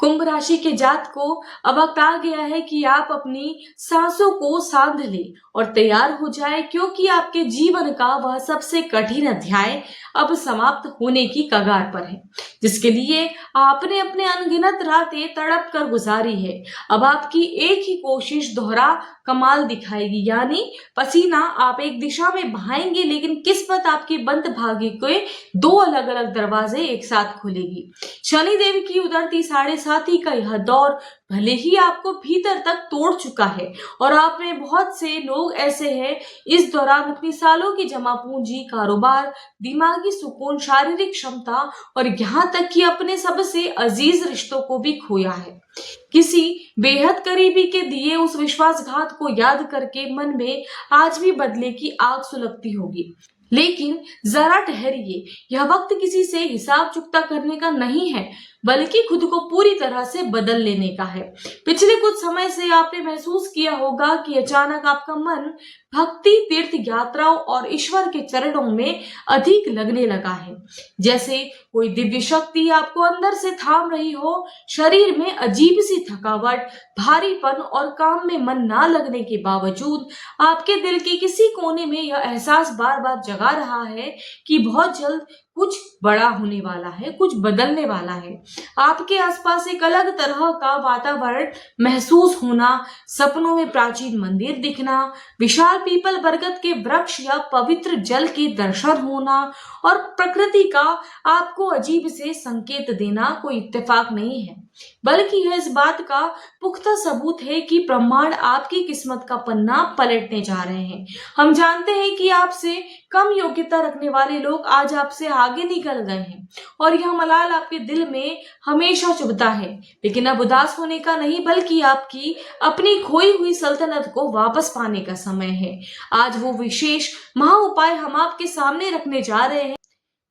कुंभ राशि के जात को अब वक्त आ गया है कि आप अपनी सांसों को सांध लें और तैयार हो जाए, क्योंकि आपके जीवन का वह सबसे कठिन अध्याय अब समाप्त होने की कगार पर है, जिसके लिए आपने अपने अनगिनत रातें तड़प कर गुजारी है। अब आपकी एक ही कोशिश दोहरा कमाल दिखाएगी, यानी पसीना आप एक दिशा में बहाएंगे, लेकिन किस्मत आपके बंद भाग्य के दो अलग अलग दरवाजे एक साथ खोलेगी। शनि देव की उतरती 7.5 का यह दौर भले ही आपको भीतर तक तोड़ चुका है, और आप में बहुत से लोग ऐसे हैं इस दौरान अपनी सालों की जमा पूंजी, कारोबार, दिमागी सुकून, शारीरिक क्षमता और यहाँ तक कि अपने सबसे अजीज रिश्तों को भी खोया है। किसी बेहद करीबी के दिए उस विश्वासघात को याद करके मन में आज भी बदले की आग सुलगती होगी। लेकिन जरा ठहरिए, यह वक्त किसी से हिसाब चुकता करने का नहीं है, बल्कि खुद को पूरी तरह से बदल लेने का है। पिछले कुछ समय से आपने महसूस किया होगा कि अचानक आपका मन भक्ति, तीर्थ यात्राओं और ईश्वर के चरणों में अधिक लगने लगा है, जैसे कोई दिव्य शक्ति आपको अंदर से थाम रही हो। शरीर में अजीब सी थकावट, भारीपन और काम में मन ना लगने के बावजूद आपके दिल के किसी कोने में यह एहसास बार बार जगा रहा है कि बहुत जल्द कुछ बड़ा होने वाला है, कुछ बदलने वाला है। आपके आसपास एक अलग तरह का वातावरण महसूस होना, सपनों में प्राचीन मंदिर दिखना, विशाल पीपल बरगद के वृक्ष या पवित्र जल के दर्शन होना और प्रकृति का आपको अजीब से संकेत देना कोई इत्तेफाक नहीं है, बल्कि यह इस बात का पुख्ता सबूत है कि ब्रह्मांड आपकी किस्मत का पन्ना पलटने जा रहे हैं। हम जानते हैं कि आपसे कम योग्यता रखने वाले लोग आज आपसे आगे निकल गए हैं, और यह मलाल आपके दिल में हमेशा चुभता है। लेकिन अब उदास होने का नहीं, बल्कि आपकी अपनी खोई हुई सल्तनत को वापस पाने का समय है। आज वो विशेष महा उपाय हम आपके सामने रखने जा रहे हैं,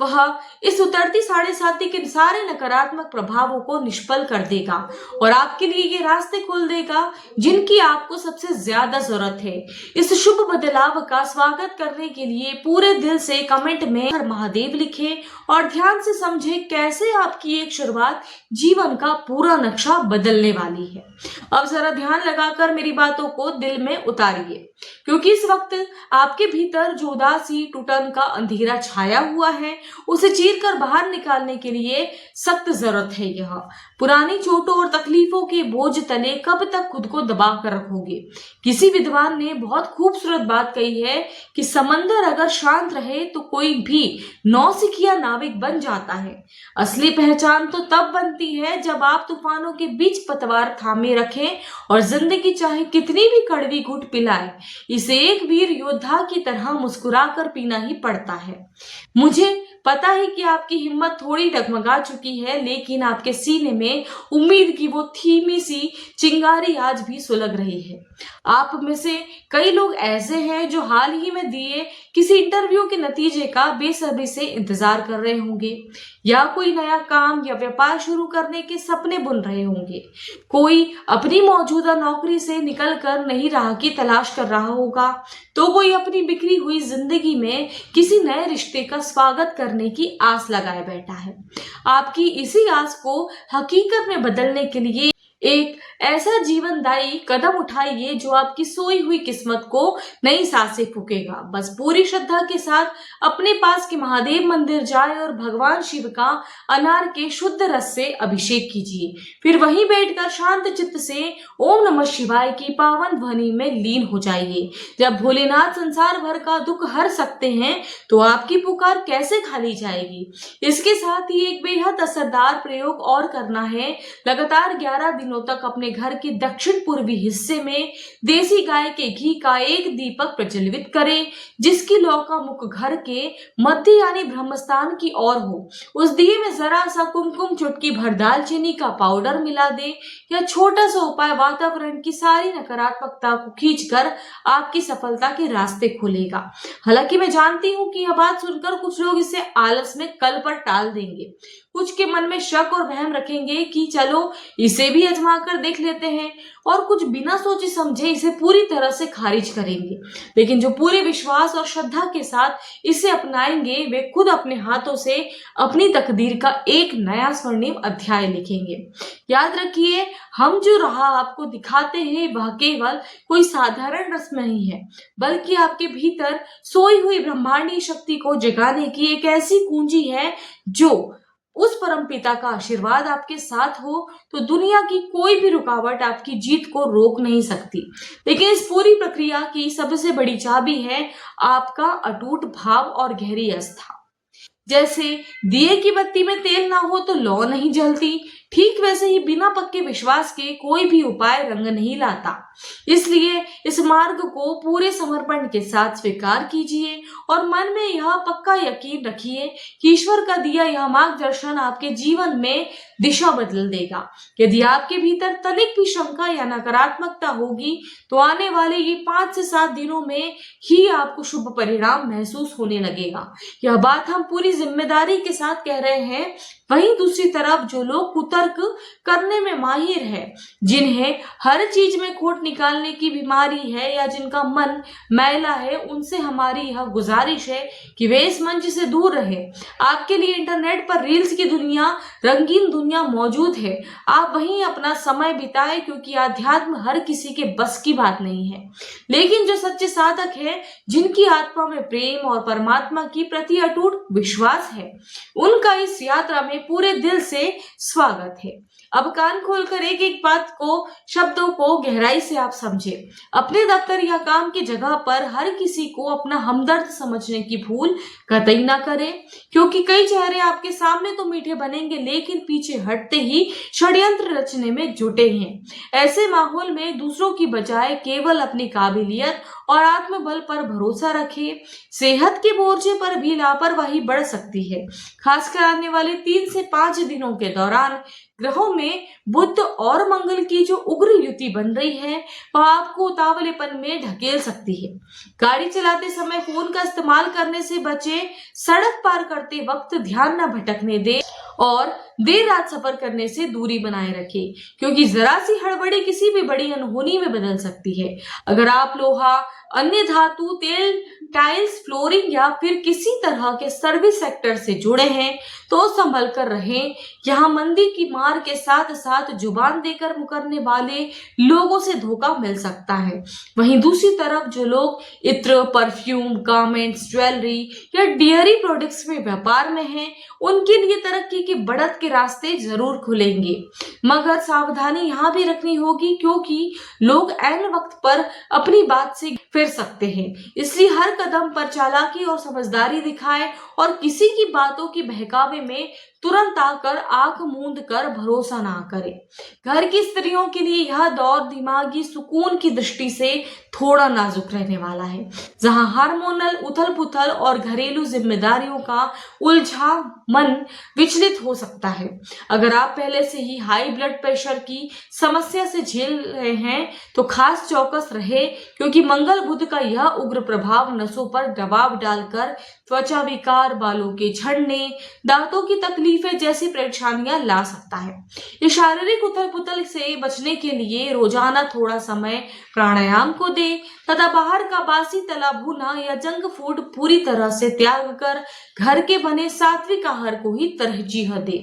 वह इस उतरती 7.5 के सारे नकारात्मक प्रभावों को निष्फल कर देगा और आपके लिए ये रास्ते खोल देगा जिनकी आपको सबसे ज्यादा जरूरत है। इस शुभ बदलाव का स्वागत करने के लिए पूरे दिल से कमेंट में हर महादेव लिखें और ध्यान से समझें कैसे आपकी एक शुरुआत जीवन का पूरा नक्शा बदलने वाली है। अब जरा ध्यान लगाकर मेरी बातों को दिल में उतारिए, क्योंकि इस वक्त आपके भीतर जो उदासी, टूटन का अंधेरा छाया हुआ है, उसे चीरकर बाहर निकालने के लिए सख्त जरूरत है। यह पुरानी चोटों और तकलीफों के बोझ तले कब तक खुद को दबा कर रखोगे? किसी विद्वान ने बहुत खूबसूरत बात कही है कि समंदर अगर शांत रहे तो कोई भी नौसिखिया नाविक बन जाता है। असली पहचान तो तब बनती है जब आप तूफानों के बीच पतवार थामे रखें और जिंदगी चाहे कितनी भी कड़वी घुट पिलाए, इसे एक वीर योद्धा की तरह मुस्कुराकर पीना ही पड़ता है। मुझे पता है कि आपकी हिम्मत थोड़ी डगमगा चुकी है, लेकिन आपके सीने में उम्मीद की वो धीमी सी चिंगारी आज भी सुलग रही है। आप में से कई लोग ऐसे हैं जो हाल ही में दिए किसी इंटरव्यू के नतीजे का बेसब्री से इंतजार कर रहे होंगे, या कोई नया काम या व्यापार शुरू करने के सपने बुन रहे होंगे। कोई अपनी मौजूदा नौकरी से निकलकर नई राह की तलाश कर रहा होगा, तो कोई अपनी बिखरी हुई जिंदगी में किसी नए रिश्ते का स्वागत करने की आस लगाए बैठा है। आपकी इसी आस को हकीकत में बदलने के लिए एक ऐसा जीवनदायी कदम उठाइए जो आपकी सोई हुई किस्मत को नई सांसें फूकेगा। बस पूरी श्रद्धा के साथ अपने पास के महादेव मंदिर जाए और भगवान शिव का अनार के शुद्ध रस से अभिषेक कीजिए। फिर वहीं बैठकर शांत चित्त से ओम नमः शिवाय की पावन ध्वनि में लीन हो जाइए। जब भोलेनाथ संसार भर का दुख हर सकते हैं, तो आपकी पुकार कैसे खाली जाएगी। इसके साथ ही एक बेहद असरदार प्रयोग और करना है। लगातार 11 दिनों तक अपने घर के दक्षिण पूर्वी हिस्से में देसी गाय के घी का एक दीपक प्रज्वलित करें, जिसकी लौ का मुख घर के मध्य यानी ब्रह्मस्थान की ओर हो। उस दिए में जरा सा कुमकुम, चुटकी भर दालचीनी का पाउडर मिला दे। यह छोटा सा उपाय वातावरण की सारी नकारात्मकता को खींचकर आपकी सफलता के रास्ते खोलेगा। हालांकि मैं जानती हूँ कि यह बात सुनकर कुछ लोग इसे आलस में कल पर टाल देंगे, कुछ के मन में शक और वहम रखेंगे कि चलो इसे भी आजमा कर देख लेते हैं, और कुछ बिना सोचे समझे इसे पूरी तरह से खारिज करेंगे। लेकिन जो पूरे विश्वास और श्रद्धा के साथ इसे अपनाएंगे वे खुद अपने हाथों से अपनी तकदीर का एक नया स्वर्णिम अध्याय लिखेंगे। याद रखिए, हम जो राह आपको दिखाते हैं वह केवल कोई साधारण रस्म नहीं है, बल्कि आपके भीतर सोई हुई ब्रह्मांडीय शक्ति को जगाने की एक ऐसी कुंजी है। जो उस परमपिता का आशीर्वाद आपके साथ हो तो दुनिया की कोई भी रुकावट आपकी जीत को रोक नहीं सकती। लेकिन इस पूरी प्रक्रिया की सबसे बड़ी चाबी है आपका अटूट भाव और गहरी आस्था। जैसे दिए की बत्ती में तेल ना हो तो लौ नहीं जलती, ठीक वैसे ही बिना पक्के विश्वास के कोई भी उपाय रंग नहीं लाता। इसलिए इस मार्ग को पूरे समर्पण के साथ स्वीकार कीजिए और मन में यह पक्का यकीन रखिए कि ईश्वर का दिया यह मार्गदर्शन आपके जीवन में दिशा बदल देगा। यदि आपके भीतर तनिक भी शंका या नकारात्मकता होगी तो आने वाले ये 5 से 7 दिनों में ही आपको शुभ परिणाम महसूस होने लगेगा। यह बात हम पूरी जिम्मेदारी के साथ कह रहे हैं। वहीं दूसरी तरफ जो लोग कुतर्क करने में माहिर है, जिन्हें हर चीज में खोट निकालने की बीमारी है या जिनका मन मैला है, उनसे हमारी यह गुजारिश है कि वे इस मंच से दूर रहे। आपके लिए इंटरनेट पर रील्स की दुनिया, रंगीन दुनिया मौजूद है। आप वहीं अपना समय बिताएं, क्योंकि आध्यात्म हर किसी के बस की बात नहीं है। लेकिन जो सच्चे साधक है, जिनकी आत्मा में प्रेम और परमात्मा की प्रति अटूट विश्वास है, उनका इस यात्रा में पूरे दिल से स्वागत है। अब कान खोलकर एक एक बात को, शब्दों को गहराई से आप समझे। अपने दफ्तर या काम की जगह पर हर किसी को अपना हमदर्द समझने की भूल कतई ना करें, क्योंकि कई चेहरे आपके सामने तो मीठे बनेंगे लेकिन पीछे हटते ही षड्यंत्र रचने में जुटे हैं। ऐसे माहौल में दूसरों की बजाय केवल अपनी काबिलियत और आत्मबल पर भरोसा रखें। सेहत के मोर्चे पर भी लापरवाही बढ़ सकती है, खासकर आने वाले 3 से 5 दिनों के दौरान। ग्रहों में बुध और मंगल की जो उग्र युति बन रही है वह आपको उतावलेपन में ढकेल सकती है। गाड़ी चलाते समय फोन का इस्तेमाल करने से बचे, सड़क पार करते वक्त ध्यान न भटकने दे और देर रात सफर करने से दूरी बनाए रखें, क्योंकि जरा सी हड़बड़ी किसी भी बड़ी अनहोनी में बदल सकती है। अगर आप लोहा, अन्य धातु, तेल, टाइल्स, फ्लोरिंग या फिर किसी तरह के सर्विस सेक्टर से जुड़े हैं तो संभल कर रहें। यहाँ मंदी की मार के साथ साथ जुबान देकर मुकरने वाले लोगों से धोखा मिल सकता है। वहीं दूसरी तरफ जो लोग इत्र, परफ्यूम, गारमेंट्स, ज्वेलरी या डेयरी प्रोडक्ट्स में व्यापार में हैं, उनके लिए तरक्की की बढ़त के रास्ते जरूर खुलेंगे। मगर सावधानी यहाँ भी रखनी होगी, क्योंकि लोग ऐन वक्त पर अपनी बात से फिर सकते हैं। इसलिए हर कदम पर चालाकी और समझदारी दिखाएं और किसी की बातों की बहकावे में तुरंत आकर आंख मूंद कर भरोसा ना करें। घर की स्त्रियों के लिए यह दौर दिमागी सुकून की दृष्टि से थोड़ा नाजुक रहने वाला है, जहां हार्मोनल उथल पुथल और घरेलू जिम्मेदारियों का उलझा मन विचलित हो सकता है। अगर आप पहले से ही हाई ब्लड प्रेशर की समस्या से झेल रहे हैं तो खास चौकस रहे, क्योंकि मंगल बुध का यह उग्र प्रभाव नसों पर दबाव डालकर त्वचा विकार, बालों के झड़ने, दांतों की तकलीफें जैसी परेशानियां ला सकता है। इस शारीरिक उथल पुथल से बचने के लिए रोजाना थोड़ा समय प्राणायाम को दे तथा बाहर का बासी तला भुना या जंक फूड पूरी तरह से त्याग कर घर के बने सात्विक आहार को ही तरजीह दे।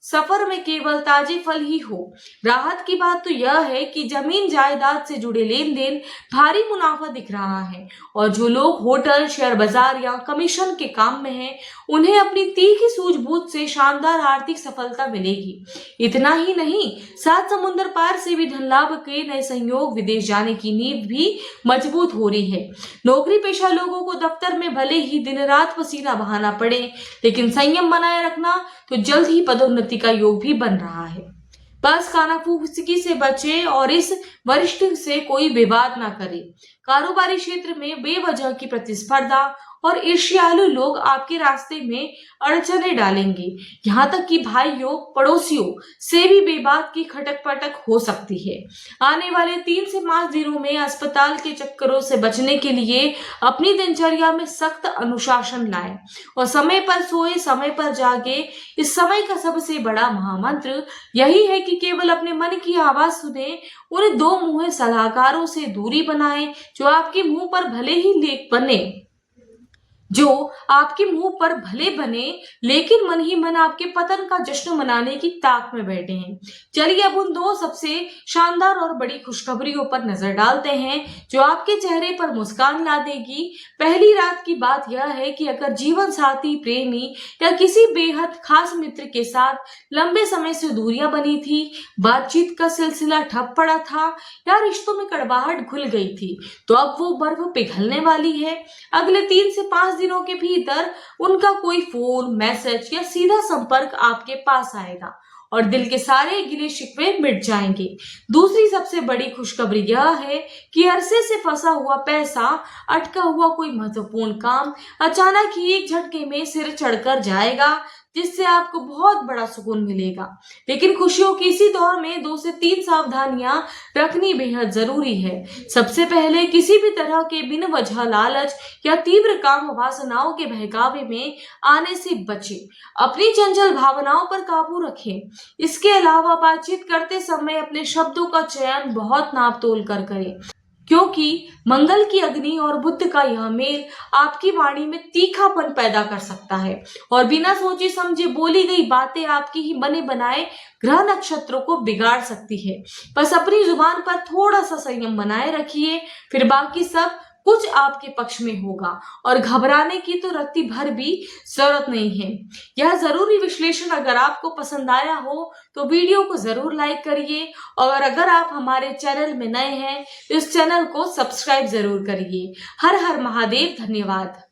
सफर में केवल ताजे फल ही हो। राहत की बात तो यह है कि जमीन जायदाद से जुड़े लेन देन भारी मुनाफा दिख रहा है, और जो लोग होटल, शेयर बाजार या कमीशन के काम में हैं, उन्हें अपनी तीखी सूझबूझ से शानदार आर्थिक सफलता मिलेगी। इतना ही नहीं, 7 समुद्र पार से भी धन लाभ के नए संयोग, विदेश जाने की नींव भी मजबूत हो रही है। नौकरी पेशा लोगों को दफ्तर में भले ही दिन रात पसीना बहाना पड़े, लेकिन संयम बनाए रखना तो जल्द ही पदोन्नति का योग भी बन रहा है। बस कानाफूसी से बचे और इस वरिष्ठ से कोई विवाद ना करे, कारोबारी क्षेत्र में बेवजह की प्रतिस्पर्धा और ईर्ष्यालु लोग आपके रास्ते में अड़चने डालेंगे। यहाँ तक कि भाइयों पड़ोसियों से भी बेबाक की खटक पटक हो सकती है। आने वाले 3 से 5 दिनों में अस्पताल के चक्करों से बचने के लिए अपनी दिनचर्या में सख्त अनुशासन लाएं और समय पर सोए, समय पर जागे। इस समय का सबसे बड़ा महामंत्र यही है कि केवल अपने मन की आवाज सुने, उन दो मुंहे सलाहकारों से दूरी बनाएं जो आपके मुंह पर भले ही लेख बने, जो आपके मुंह पर भले बने लेकिन मन ही मन आपके पतन का जश्न मनाने की ताक में बैठे हैं। चलिए अब उन दो सबसे शानदार और बड़ी खुशखबरियों पर नजर डालते हैं जो आपके चेहरे पर मुस्कान ला देगी। पहली रात की बात यह है कि अगर जीवन साथी, प्रेमी या किसी बेहद खास मित्र के साथ लंबे समय से दूरियां बनी थी, बातचीत का सिलसिला ठप पड़ा था या रिश्तों में कड़वाहट घुल गई थी, तो अब वो बर्फ पिघलने वाली है। अगले 3 से 5 दिनों के भीतर उनका कोई फोन, मैसेज या सीधा संपर्क आपके पास आएगा और दिल के सारे गिले शिकवे मिट जाएंगे। दूसरी सबसे बड़ी खुशखबरी यह है कि अरसे से फंसा हुआ पैसा, अटका हुआ कोई महत्वपूर्ण काम अचानक ही एक झटके में सिर चढ़कर जाएगा, जिससे आपको बहुत बड़ा सुकून मिलेगा। लेकिन खुशियों के इसी दौर में 2 से 3 सावधानियां रखनी बेहद जरूरी है। सबसे पहले, किसी भी तरह के बिन वजह लालच या तीव्र काम वासनाओं के बहकावे में आने से बचें। अपनी चंचल भावनाओं पर काबू रखें। इसके अलावा बातचीत करते समय अपने शब्दों का चयन बहुत नाप तोल कर करें, क्योंकि मंगल की अग्नि और बुध का यह मेल आपकी वाणी में तीखापन पैदा कर सकता है और बिना सोचे समझे बोली गई बातें आपकी ही बने बनाए ग्रह नक्षत्रों को बिगाड़ सकती है। बस अपनी जुबान पर थोड़ा सा संयम बनाए रखिए, फिर बाकी सब कुछ आपके पक्ष में होगा और घबराने की तो रत्ती भर भी जरूरत नहीं है। यह जरूरी विश्लेषण अगर आपको पसंद आया हो तो वीडियो को जरूर लाइक करिए और अगर आप हमारे चैनल में नए हैं तो इस चैनल को सब्सक्राइब जरूर करिए। हर हर महादेव। धन्यवाद।